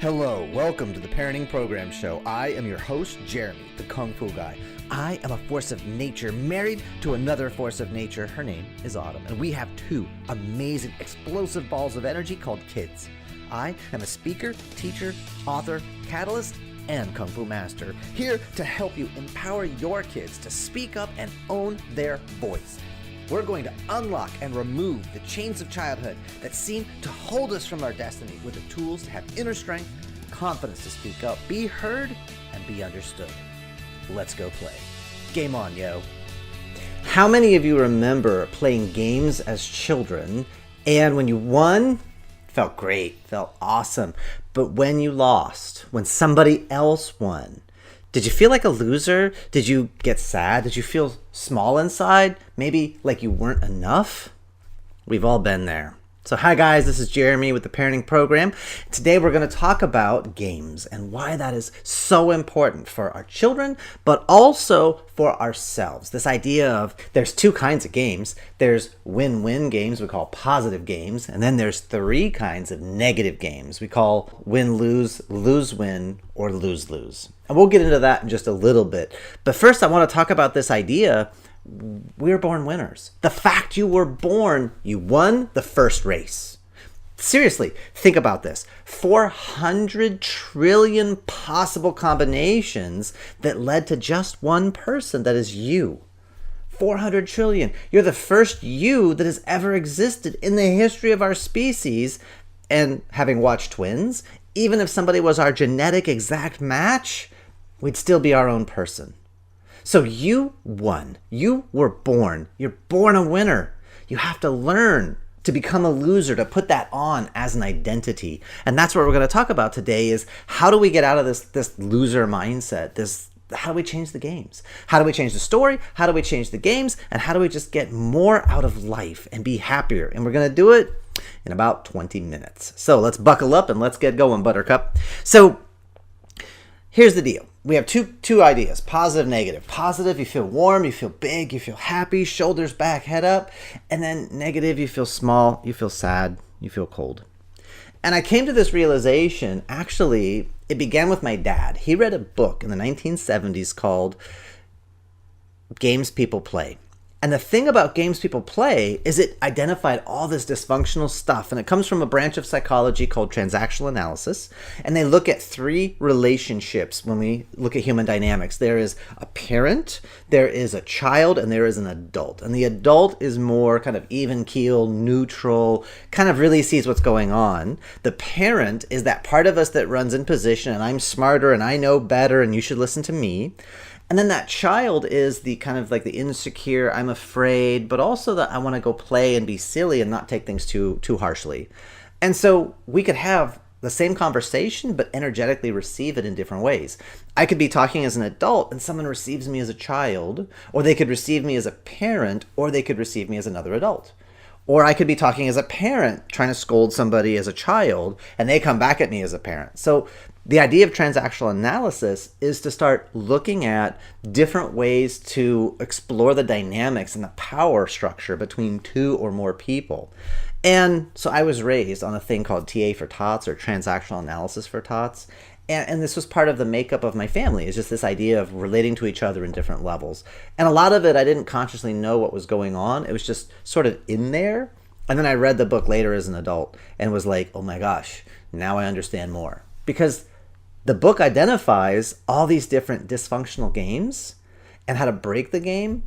Hello, welcome to the Parenting Program Show. I am your host, Jeremy, the Kung Fu Guy. I am a force of nature married to another force of nature. Her name is Autumn, and we have two amazing, explosive balls of energy called kids. I am a speaker, teacher, author, catalyst, and Kung Fu master, here to help you empower your kids to speak up and own their voice. We're going to unlock and remove the chains of childhood that seem to hold us from our destiny with the tools to have inner strength, confidence to speak up, be heard, and be understood. Let's go play. Game on, yo. How many of you remember playing games as children, and when you won, felt great, felt awesome, but when you lost, when somebody else won, did you feel like a loser? Did you get sad? Did you feel small inside? Maybe like you weren't enough? We've all been there. So hi guys, this is Jeremy with the Parenting Program. Today we're going to talk about games and why that is so important for our children, but also for ourselves. This idea of there's two kinds of games. There's win-win games we call positive games, and then there's three kinds of negative games we call win-lose, lose-win, or lose-lose. And we'll get into that in just a little bit. But first I want to talk about this idea. We're born winners. The fact you were born, you won the first race. Seriously, think about this. 400 trillion possible combinations that led to just one person, that is you. 400 trillion. You're the first you that has ever existed in the history of our species. And having watched twins, even if somebody was our genetic exact match, we'd still be our own person. So you won. You were born. You're born a winner. You have to learn to become a loser, to put that on as an identity. And that's what we're going to talk about today is how do we get out of this loser mindset? How do we change the games? How do we change the story? How do we change the games? And how do we just get more out of life and be happier? And we're going to do it in about 20 minutes. So let's buckle up and let's get going, Buttercup. So here's the deal. We have two ideas, positive, negative. Positive, you feel warm, you feel big, you feel happy, shoulders back, head up. And then negative, you feel small, you feel sad, you feel cold. And I came to this realization, actually, it began with my dad. He read a book in the 1970s called Games People Play. And the thing about games people play is it identified all this dysfunctional stuff. And it comes from a branch of psychology called transactional analysis. And they look at three relationships when we look at human dynamics. There is a parent, there is a child, and there is an adult. And the adult is more kind of even keel, neutral, kind of really sees what's going on. The parent is that part of us that runs in position, and I'm smarter, and I know better, and you should listen to me. And then that child is the kind of like the insecure, I'm afraid, but also that I want to go play and be silly and not take things too harshly. And so we could have the same conversation, but energetically receive it in different ways. I could be talking as an adult and someone receives me as a child, or they could receive me as a parent, or they could receive me as another adult. Or I could be talking as a parent, trying to scold somebody as a child, and they come back at me as a parent. So the idea of transactional analysis is to start looking at different ways to explore the dynamics and the power structure between two or more people. And so I was raised on a thing called TA for Tots, or transactional analysis for Tots. And this was part of the makeup of my family, is just this idea of relating to each other in different levels. And a lot of it, I didn't consciously know what was going on. It was just sort of in there. And then I read the book later as an adult and was like, oh my gosh, now I understand more. Because the book identifies all these different dysfunctional games and how to break the game,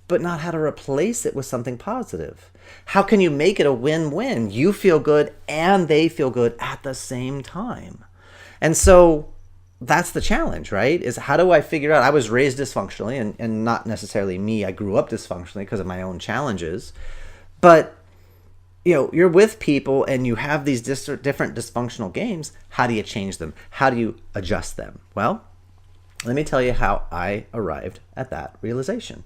but not how to replace it with something positive. How can you make it a win-win? You feel good and they feel good at the same time. And so that's the challenge, right? Is how do I figure out, I was raised dysfunctionally and not necessarily me. I grew up dysfunctionally because of my own challenges. But you're with people and you have these different dysfunctional games. How do you change them? How do you adjust them? Well, let me tell you how I arrived at that realization.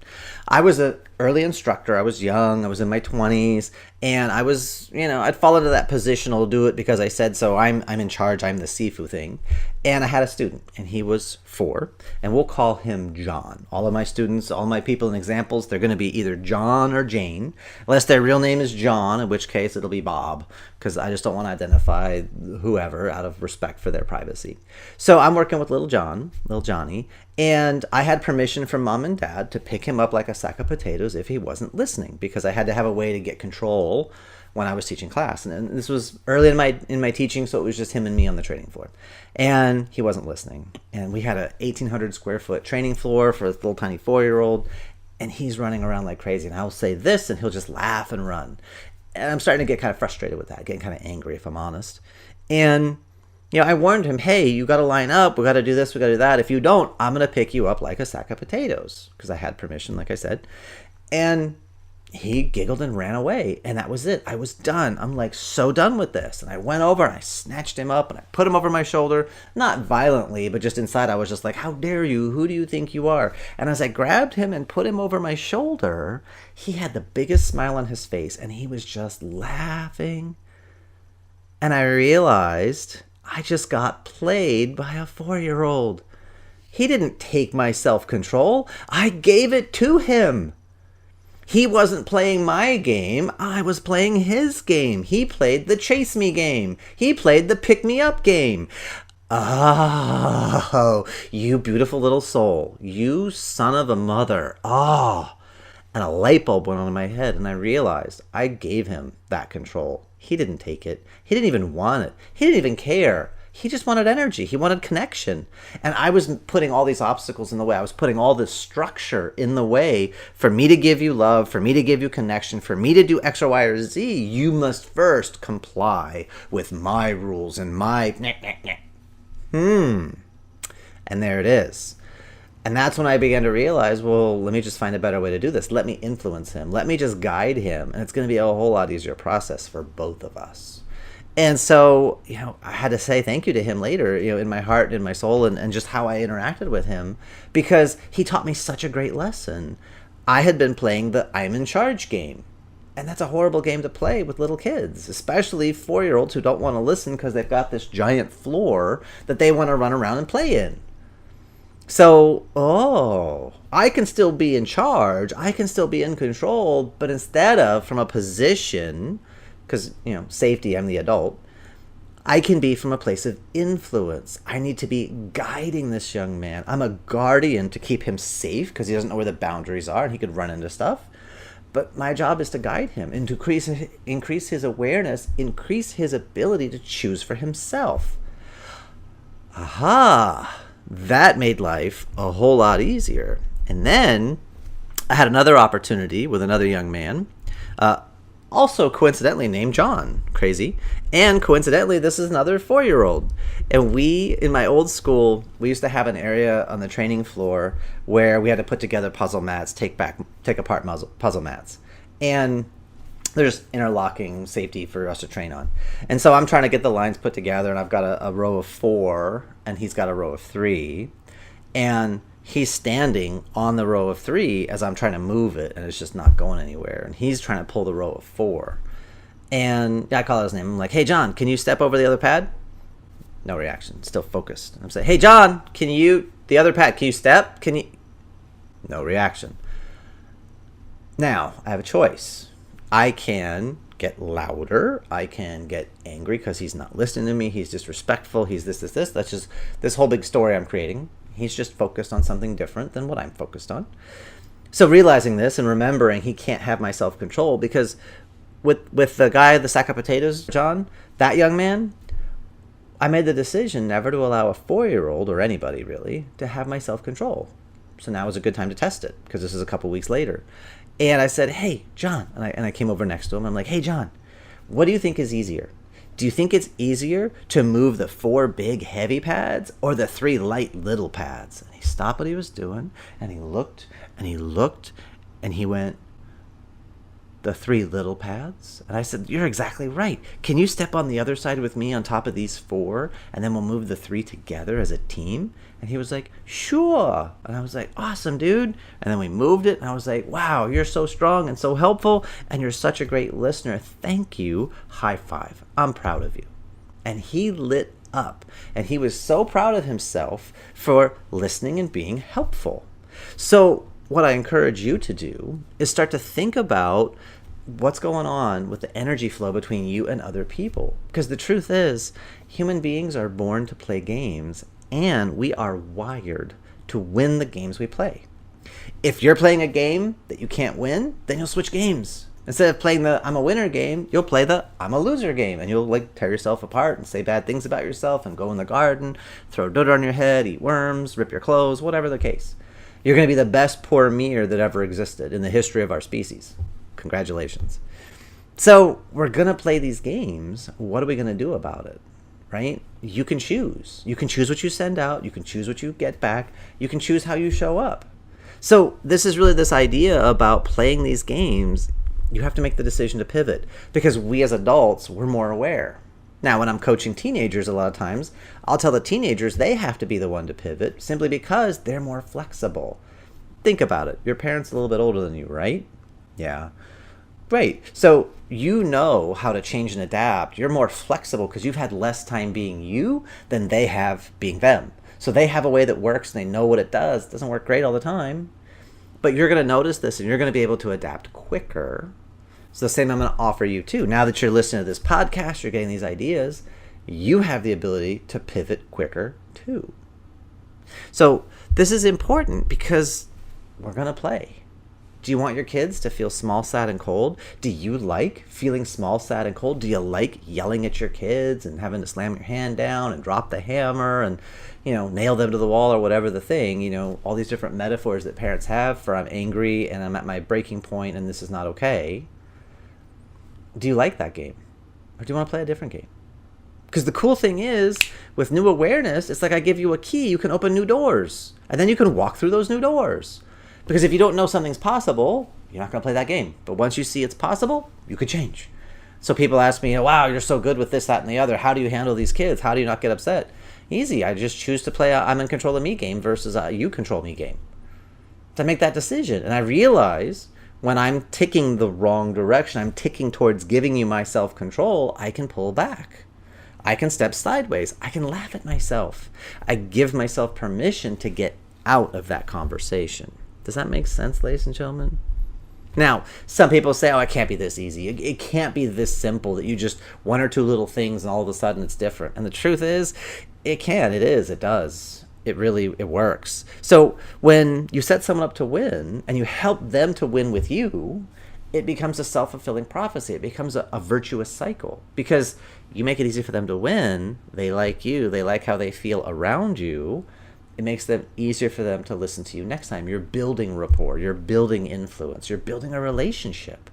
I was an early instructor. I was young. I was in my 20s. And I was, I'd fall into that position. I'll do it because I said so. I'm in charge. I'm the Sifu thing. And I had a student, and he was 4. And we'll call him John. All of my students, all my people and examples, they're going to be either John or Jane. Unless their real name is John, in which case it'll be Bob. because I just don't want to identify whoever out of respect for their privacy. So I'm working with little Johnny, and I had permission from mom and dad to pick him up like a sack of potatoes if he wasn't listening, because I had to have a way to get control when I was teaching class. And this was early in my teaching, so it was just him and me on the training floor. And he wasn't listening. And we had a 1,800 square foot training floor for a little tiny 4-year-old, and he's running around like crazy. And I'll say this, and he'll just laugh and run. And I'm starting to get kind of frustrated with that, getting kind of angry, if I'm honest. And I warned him, hey, you got to line up. We got to do this. We got to do that. If you don't, I'm going to pick you up like a sack of potatoes, because I had permission, like I said. And he giggled and ran away, and that was it. I was done. I'm like so done with this. And I went over and I snatched him up and I put him over my shoulder, not violently, but just inside I was just like, how dare you? Who do you think you are? And as I grabbed him and put him over my shoulder, he had the biggest smile on his face, and he was just laughing. And I realized I just got played by a 4-year-old. He didn't take my self-control. I gave it to him. He wasn't playing my game. I was playing his game. He played the chase me game. He played the pick me up game. Oh, you beautiful little soul. You son of a mother. Oh. And a light bulb went on in my head, and I realized I gave him that control. He didn't take it. He didn't even want it. He didn't even care. He just wanted energy. He wanted connection. And I was putting all these obstacles in the way. I was putting all this structure in the way for me to give you love, for me to give you connection, for me to do X or Y or Z. You must first comply with my rules and my... And there it is. And that's when I began to realize, well, let me just find a better way to do this. Let me influence him. Let me just guide him. And it's going to be a whole lot easier process for both of us. And so, I had to say thank you to him later, in my heart and in my soul, and just how I interacted with him, because he taught me such a great lesson. I had been playing the I'm in charge game. And that's a horrible game to play with little kids, especially 4-year-olds who don't want to listen because they've got this giant floor that they want to run around and play in. So, I can still be in charge. I can still be in control, but instead of from a position, because, safety, I'm the adult, I can be from a place of influence. I need to be guiding this young man. I'm a guardian to keep him safe because he doesn't know where the boundaries are and he could run into stuff. But my job is to guide him and to increase his awareness, increase his ability to choose for himself. Aha! That made life a whole lot easier. And then I had another opportunity with another young man, also coincidentally named John. Crazy. And coincidentally, this is another 4-year-old. And in my old school, we used to have an area on the training floor where we had to put together puzzle mats, take apart puzzle mats. And there's interlocking safety for us to train on. And so I'm trying to get the lines put together, and I've got a row of 4, and he's got a row of 3. And he's standing on the row of 3 as I'm trying to move it, and it's just not going anywhere. And he's trying to pull the row of 4. And I call out his name. I'm like, hey, John, can you step over the other pad? No reaction. Still focused. I'm saying, hey, John, the other pad, can you step? No reaction. Now, I have a choice. I can get louder. I can get angry because he's not listening to me. He's disrespectful. He's this. That's just this whole big story I'm creating. He's just focused on something different than what I'm focused on. So realizing this and remembering he can't have my self-control, because with the guy, the sack of potatoes, John, that young man, I made the decision never to allow a 4-year-old or anybody really to have my self-control. So now is a good time to test it, because this is a couple weeks later. And I said, hey, John, and I came over next to him. I'm like, hey, John, what do you think is easier? Do you think it's easier to move the 4 big heavy pads or the 3 light little pads? And he stopped what he was doing, and he looked, and he went, the 3 little pads? And I said, you're exactly right. Can you step on the other side with me on top of these 4, and then we'll move the 3 together as a team? And he was like, sure. And I was like, awesome, dude. And then we moved it, and I was like, wow, you're so strong and so helpful, and you're such a great listener. Thank you. High five. I'm proud of you. And he lit up, and he was so proud of himself for listening and being helpful. So what I encourage you to do is start to think about what's going on with the energy flow between you and other people. Because the truth is, human beings are born to play games, and we are wired to win the games we play. If you're playing a game that you can't win, then you'll switch games. Instead of playing the I'm a winner game, you'll play the I'm a loser game, and you'll like tear yourself apart and say bad things about yourself and go in the garden, throw dirt on your head, eat worms, rip your clothes, whatever the case. You're going to be the best poor me'er that ever existed in the history of our species. Congratulations. So we're going to play these games. What are we going to do about it? Right? You can choose. You can choose what you send out. You can choose what you get back. You can choose how you show up. So this is really this idea about playing these games. You have to make the decision to pivot because we as adults, we're more aware. Now, when I'm coaching teenagers, a lot of times, I'll tell the teenagers they have to be the one to pivot simply because they're more flexible. Think about it. Your parents are a little bit older than you, right? Yeah. Great. So you know how to change and adapt. You're more flexible because you've had less time being you than they have being them. So they have a way that works and they know what it does. It doesn't work great all the time. But you're going to notice this and you're going to be able to adapt quicker. So the same I'm going to offer you too. Now that you're listening to this podcast, you're getting these ideas, you have the ability to pivot quicker too. So this is important because we're going to play. Do you want your kids to feel small, sad, and cold? Do you like feeling small, sad, and cold? Do you like yelling at your kids and having to slam your hand down and drop the hammer and, nail them to the wall or whatever the thing, all these different metaphors that parents have for I'm angry and I'm at my breaking point and this is not okay. Do you like that game? Or do you want to play a different game? Because the cool thing is, with new awareness, it's like I give you a key, you can open new doors. And then you can walk through those new doors. Because if you don't know something's possible, you're not going to play that game. But once you see it's possible, you could change. So people ask me, wow, you're so good with this, that, and the other. How do you handle these kids? How do you not get upset? Easy. I just choose to play a I'm in control of me game versus a you control me game. To make that decision. And I realize when I'm ticking the wrong direction, I'm ticking towards giving you my self-control, I can pull back. I can step sideways. I can laugh at myself. I give myself permission to get out of that conversation. Does that make sense, ladies and gentlemen? Now, some people say, it can't be this easy. It can't be this simple that you just one or two little things and all of a sudden it's different. And the truth is, it can, it is, it does. It works. So when you set someone up to win and you help them to win with you, it becomes a self-fulfilling prophecy. It becomes a virtuous cycle because you make it easy for them to win. They like you. They like how they feel around you. It makes them easier for them to listen to you next time. You're building rapport. You're building influence. You're building a relationship.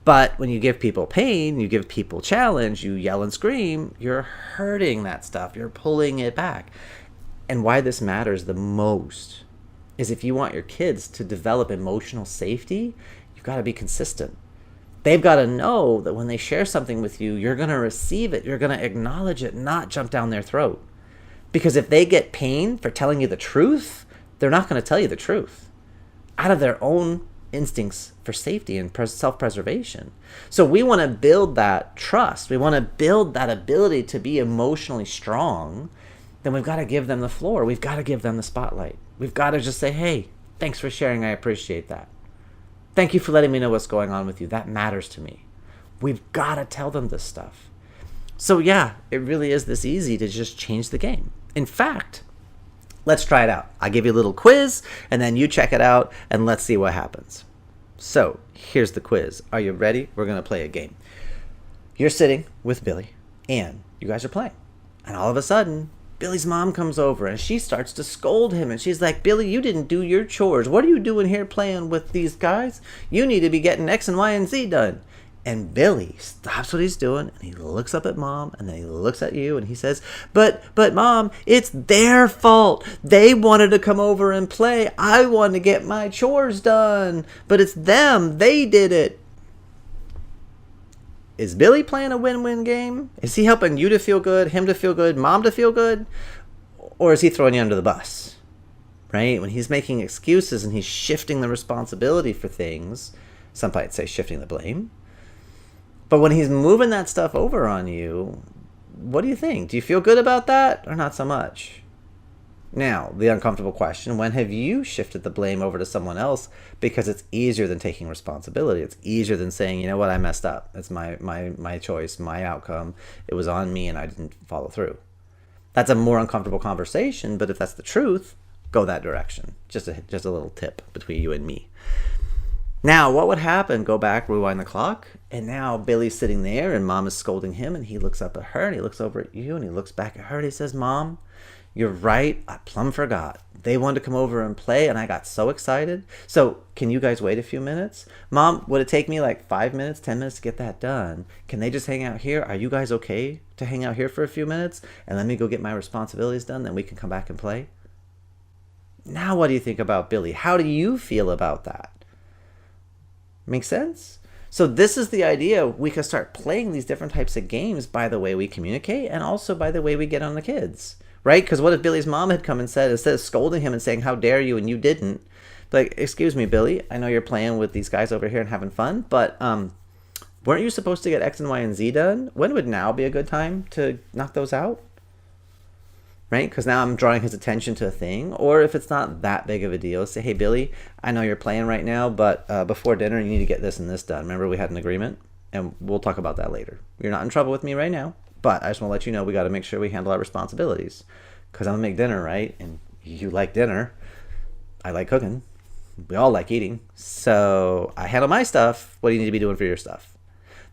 But when you give people pain, you give people challenge, you yell and scream, you're hurting that stuff. You're pulling it back. And why this matters the most is if you want your kids to develop emotional safety, you've got to be consistent. They've got to know that when they share something with you, you're going to receive it. You're going to acknowledge it, not jump down their throat. Because if they get pain for telling you the truth, they're not going to tell you the truth out of their own instincts for safety and self-preservation. So we want to build that trust. We want to build that ability to be emotionally strong. Then we've got to give them the floor. We've got to give them the spotlight. We've got to just say, hey, thanks for sharing. I appreciate that. Thank you for letting me know what's going on with you. That matters to me. We've got to tell them this stuff. So yeah, it really is this easy to just change the game. In fact, let's try it out. I'll give you a little quiz, and then you check it out, and let's see what happens. So here's the quiz. Are you ready? We're going to play a game. You're sitting with Billy, and you guys are playing. And all of a sudden, Billy's mom comes over, and she starts to scold him. And she's like, Billy, you didn't do your chores. What are you doing here playing with these guys? You need to be getting X and Y and Z done. And Billy stops what he's doing, and he looks up at Mom, and then he looks at you, and he says, but Mom, it's their fault. They wanted to come over and play. I wanted to get my chores done, but it's them. They did it. Is Billy playing a win-win game? Is he helping you to feel good, him to feel good, Mom to feel good? Or is he throwing you under the bus? Right? When he's making excuses and he's shifting the responsibility for things, some might say shifting the blame. But when he's moving that stuff over on you, what do you think? Do you feel good about that or not so much? Now, the uncomfortable question, when have you shifted the blame over to someone else because it's easier than taking responsibility? It's easier than saying, you know what, I messed up. It's my choice, my outcome. It was on me and I didn't follow through. That's a more uncomfortable conversation, but if that's the truth, go that direction. Just a little tip between you and me. Now, what would happen? Go back, rewind the clock, and now Billy's sitting there and Mom is scolding him, and he looks up at her and he looks over at you and he looks back at her and he says, Mom, you're right, I plumb forgot. They wanted to come over and play and I got so excited. So can you guys wait a few minutes? Mom, would it take me like 5 minutes, 10 minutes to get that done? Can they just hang out here? Are you guys okay to hang out here for a few minutes? And let me go get my responsibilities done, then we can come back and play? Now what do you think about Billy? How do you feel about that? Make sense? So this is the idea. We can start playing these different types of games by the way we communicate and also by the way we get on the kids. Right? Because what if Billy's mom had come and said, instead of scolding him and saying, how dare you, and you didn't, like, excuse me, Billy, I know you're playing with these guys over here and having fun, but weren't you supposed to get X and Y and Z done? When would now be a good time to knock those out? Right? Because now I'm drawing his attention to a thing. Or if it's not that big of a deal, say, hey, Billy, I know you're playing right now, but before dinner, you need to get this and this done. Remember we had an agreement? And we'll talk about that later. You're not in trouble with me right now. But I just want to let you know we got to make sure we handle our responsibilities. Because I'm going to make dinner, right? And you like dinner. I like cooking. We all like eating. So I handle my stuff. What do you need to be doing for your stuff?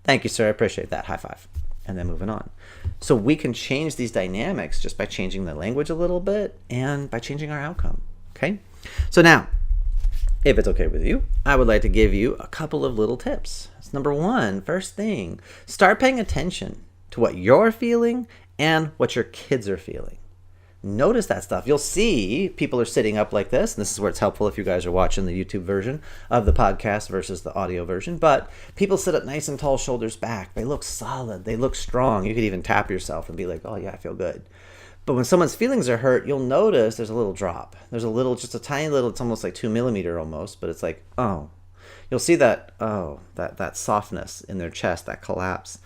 Thank you, sir. I appreciate that. High five. And then moving on. So we can change these dynamics just by changing the language a little bit and by changing our outcome. Okay? So now, if it's okay with you, I would like to give you a couple of little tips. So number one, first thing, start paying attention to what you're feeling and what your kids are feeling. Notice that stuff. You'll see people are sitting up like this, and this is where it's helpful if you guys are watching the YouTube version of the podcast versus the audio version, but people sit up nice and tall, shoulders back. They look solid. They look strong. You could even tap yourself and be like, oh yeah, I feel good. But when someone's feelings are hurt, you'll notice there's a little drop. There's a little, just a tiny little, it's almost like 2 millimeter almost, but it's like, oh. You'll see that, oh, that softness in their chest, that collapse.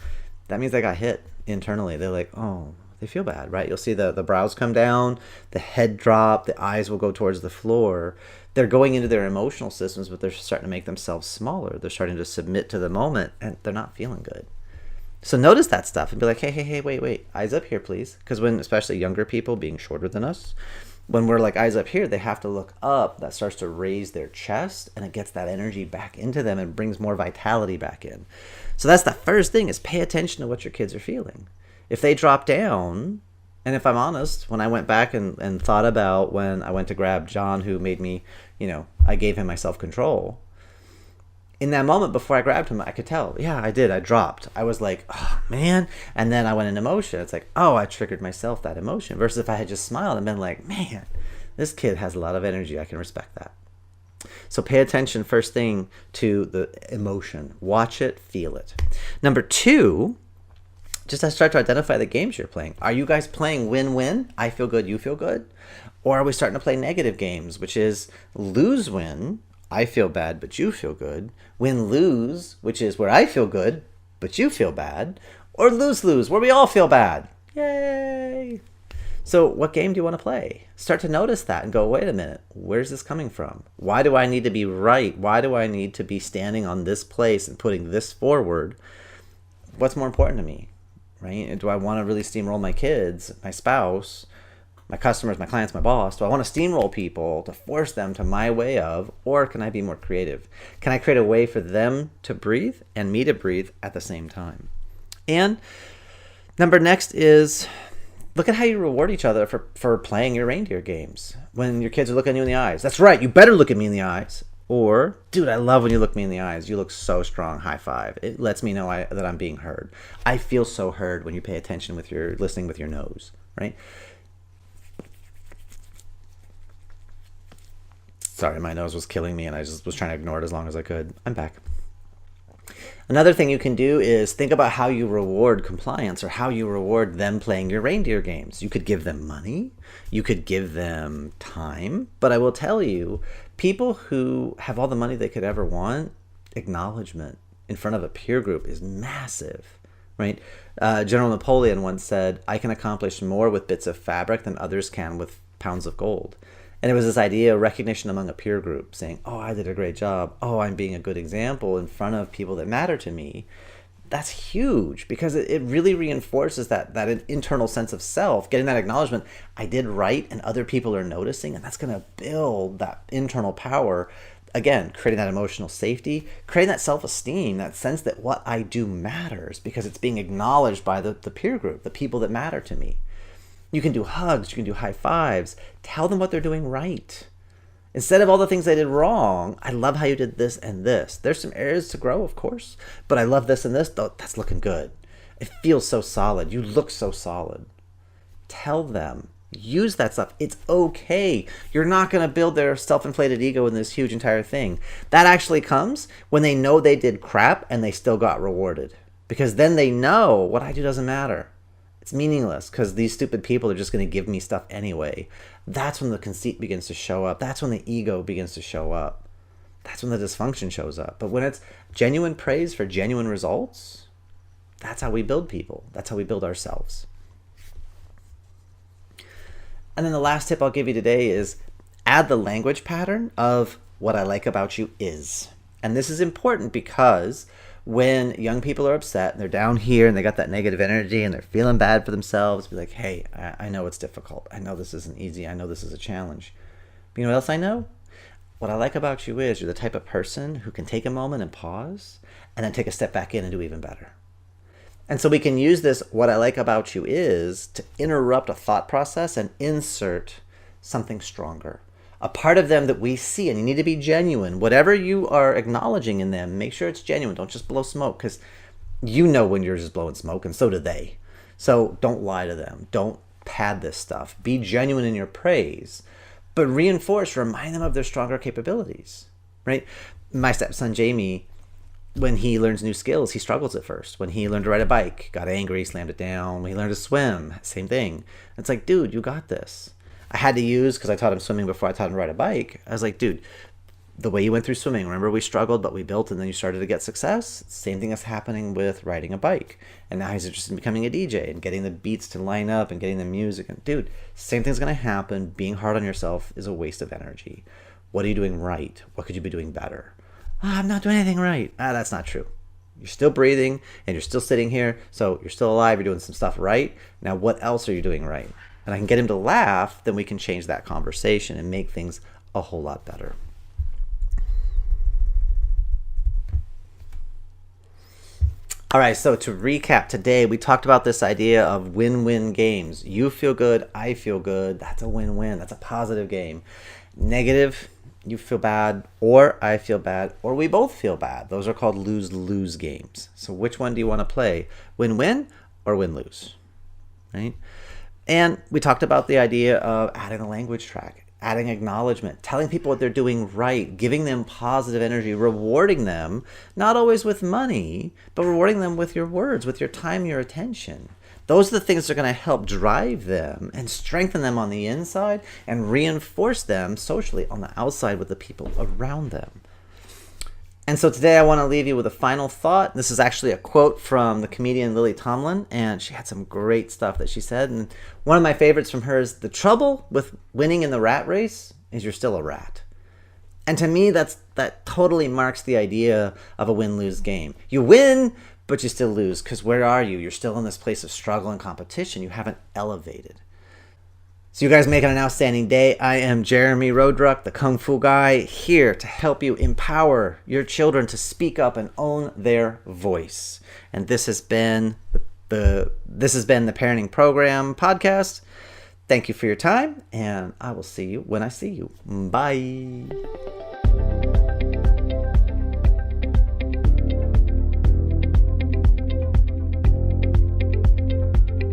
That means they got hit internally. They're like, oh, they feel bad, right? You'll see the brows come down, the head drop, the eyes will go towards the floor. They're going into their emotional systems, but they're starting to make themselves smaller. They're starting to submit to the moment, and they're not feeling good. So notice that stuff and be like, hey, wait, eyes up here, please. Because when, especially younger people being shorter than us, when we're like eyes up here, they have to look up. That starts to raise their chest, and it gets that energy back into them and brings more vitality back in. So that's the first thing, is pay attention to what your kids are feeling. If they drop down, and if I'm honest, when I went back and thought about when I went to grab John, who made me, I gave him my self-control. In that moment before I grabbed him, I could tell, yeah, I did. I dropped. I was like, oh, man. And then I went in emotion. It's like, oh, I triggered myself, that emotion. Versus if I had just smiled and been like, man, this kid has a lot of energy. I can respect that. So pay attention first thing to the emotion. Watch it, feel it. Number two, just start to identify the games you're playing. Are you guys playing win-win? I feel good, you feel good? Or are we starting to play negative games, which is lose-win, I feel bad, but you feel good. Win-lose, which is where I feel good, but you feel bad. Or lose-lose, where we all feel bad. Yay! So what game do you want to play? Start to notice that and go, wait a minute, where's this coming from? Why do I need to be right? Why do I need to be standing on this place and putting this forward? What's more important to me, right? Do I want to really steamroll my kids, my spouse, my customers, my clients, my boss? Do I want to steamroll people to force them to my way of, or can I be more creative? Can I create a way for them to breathe and me to breathe at the same time? And next is, look at how you reward each other for playing your reindeer games. When your kids are looking you in the eyes. That's right, you better look at me in the eyes. Or, dude, I love when you look me in the eyes. You look so strong, high five. It lets me know that I'm being heard. I feel so heard when you pay attention with your, listening with your nose, right? Sorry, my nose was killing me and I just was trying to ignore it as long as I could. I'm back. Another thing you can do is think about how you reward compliance or how you reward them playing your reindeer games. You could give them money. You could give them time. But I will tell you, people who have all the money they could ever want, acknowledgement in front of a peer group is massive, right? General Napoleon once said, I can accomplish more with bits of fabric than others can with pounds of gold. And it was this idea of recognition among a peer group saying, oh, I did a great job. Oh, I'm being a good example in front of people that matter to me. That's huge because it really reinforces that internal sense of self, getting that acknowledgement, I did right and other people are noticing, and that's going to build that internal power. Again, creating that emotional safety, creating that self-esteem, that sense that what I do matters because it's being acknowledged by the peer group, the people that matter to me. You can do hugs, you can do high fives, tell them what they're doing right. Instead of all the things they did wrong, I love how you did this and this. There's some areas to grow, of course, but I love this and this. That's looking good. It feels so solid. You look so solid. Tell them. Use that stuff. It's okay. You're not going to build their self-inflated ego in this huge entire thing. That actually comes when they know they did crap and they still got rewarded. Because then they know what I do doesn't matter. It's meaningless because these stupid people are just going to give me stuff anyway. That's when the conceit begins to show up. That's when the ego begins to show up. That's when the dysfunction shows up. But when it's genuine praise for genuine results, that's how we build people. That's how we build ourselves. And then the last tip I'll give you today is add the language pattern of what I like about you is. And this is important because when young people are upset and they're down here and they got that negative energy and they're feeling bad for themselves, be like, hey, I know it's difficult. I know this isn't easy. I know this is a challenge. But you know what else I know? What I like about you is you're the type of person who can take a moment and pause and then take a step back in and do even better. And so we can use this, what I like about you is, to interrupt a thought process and insert something stronger. A part of them that we see, and you need to be genuine. Whatever you are acknowledging in them, make sure it's genuine. Don't just blow smoke, because you know when you're just blowing smoke, and so do they. So don't lie to them. Don't pad this stuff. Be genuine in your praise, but remind them of their stronger capabilities, right? My stepson, Jamie, when he learns new skills, he struggles at first. When he learned to ride a bike, got angry, slammed it down. When he learned to swim, same thing. It's like, dude, you got this. I had to use, because I taught him swimming before I taught him to ride a bike. I was like, dude, the way you went through swimming, remember we struggled, but we built, and then you started to get success? Same thing is happening with riding a bike. And now he's interested in becoming a DJ and getting the beats to line up and getting the music. And dude, same thing's going to happen. Being hard on yourself is a waste of energy. What are you doing right? What could you be doing better? I'm not doing anything right. That's not true. You're still breathing and you're still sitting here. So you're still alive. You're doing some stuff right. Now, what else are you doing right? And I can get him to laugh, then we can change that conversation and make things a whole lot better. All right, so to recap today, we talked about this idea of win-win games. You feel good, I feel good. That's a win-win. That's a positive game. Negative, you feel bad, or I feel bad, or we both feel bad. Those are called lose-lose games. So which one do you want to play? Win-win or win-lose, right? And we talked about the idea of adding a language track, adding acknowledgement, telling people what they're doing right, giving them positive energy, rewarding them, not always with money, but rewarding them with your words, with your time, your attention. Those are the things that are going to help drive them and strengthen them on the inside and reinforce them socially on the outside with the people around them. And so today I want to leave you with a final thought. This is actually a quote from the comedian Lily Tomlin, and she had some great stuff that she said. And one of my favorites from her is, the trouble with winning in the rat race is you're still a rat. And to me, that totally marks the idea of a win-lose game. You win, but you still lose, because where are you? You're still in this place of struggle and competition. You haven't elevated. So you guys make it an outstanding day. I am Jeremy Roadruck, the Kung Fu Guy, here to help you empower your children to speak up and own their voice. And this has been the Parenting Program podcast. Thank you for your time, and I will see you when I see you. Bye.